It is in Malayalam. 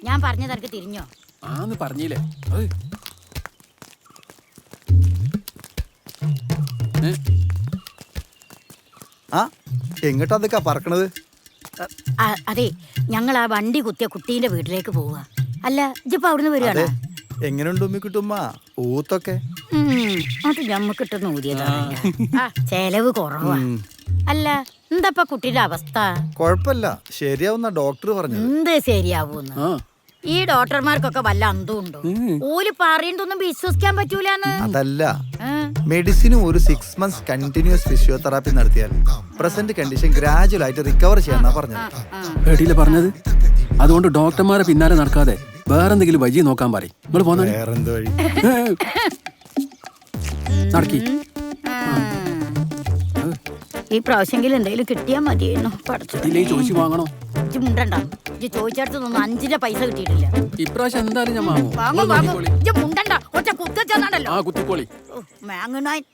ഞാൻ പറഞ്ഞത് എനിക്ക് തിരിഞ്ഞോ? ആന്ന് പറഞ്ഞില്ലേ. ആ എങ്ങോട്ടാ അതൊക്കെ പറക്കണത്? അതെ, ഞങ്ങൾ ആ വണ്ടി കുത്തിയ കുട്ടീന്റെ വീട്ടിലേക്ക് പോവാ. അല്ല, ഇജിപ്പോ അവിടുന്ന് വരികയാണ്? എങ്ങനെയുണ്ട് ഉമ്മിക്കുട്ടുമ്മ ഊത്തൊക്കെ? അത് ഞമ്മക്കിട്ടൊന്ന് ഊതിയതാണ്. ചെലവ് കുറവാ. അല്ല, എന്താ കുട്ടിയുടെ അവസ്ഥ? കൊഴപ്പല്ല, ശരിയാവുന്ന ഡോക്ടർ പറഞ്ഞു. എന്ത് ശരിയാവൂന്ന്? ഈ ഡോക്ടർമാർക്കൊക്കെ വല്ല അന്തം ഉണ്ടോ? ഓല് പറയുന്നതൊന്നും വിശ്വസിക്കാൻ പറ്റൂലെന്ന്. അതല്ല, മെഡിസിന് ഒരു 6 months കണ്ടിന്യൂസ് ഫിസിയോതെറാപ്പി നടത്തിയാൽ പ്രസന്റ് കണ്ടീഷൻ ഗ്രാജുവൽ ആയിട്ട് റിക്കവർ ചെയ്യാന്നാ പറഞ്ഞത്. എടിയില്ല പറഞ്ഞത്. അതുകൊണ്ട് ഡോക്ടർമാരെ പിന്നാലെ നടക്കാതെ വേറെന്തെങ്കിലും വഴി നോക്കാൻ പറയും. നിങ്ങൾ പോന്ന വേറെന്ത് വഴി? നടക്കി. ഈ പ്രാവശ്യമെങ്കിലും എന്തെങ്കിലും കിട്ടിയാ മതിയായിരുന്നു. ചോദിച്ചു വാങ്ങണോ? മുണ്ടണ്ട, ചോദിച്ചടുത്തൊന്നും 5 പൈസ കിട്ടിയിട്ടില്ല. ഇപ്രാവശ്യം എന്തായാലും ഞാൻ വാങ്ങും. മുണ്ടണ്ട, ഒറ്റ കുത്തച്ചോ. കുത്തിക്കോളി. മാങ്ങനായി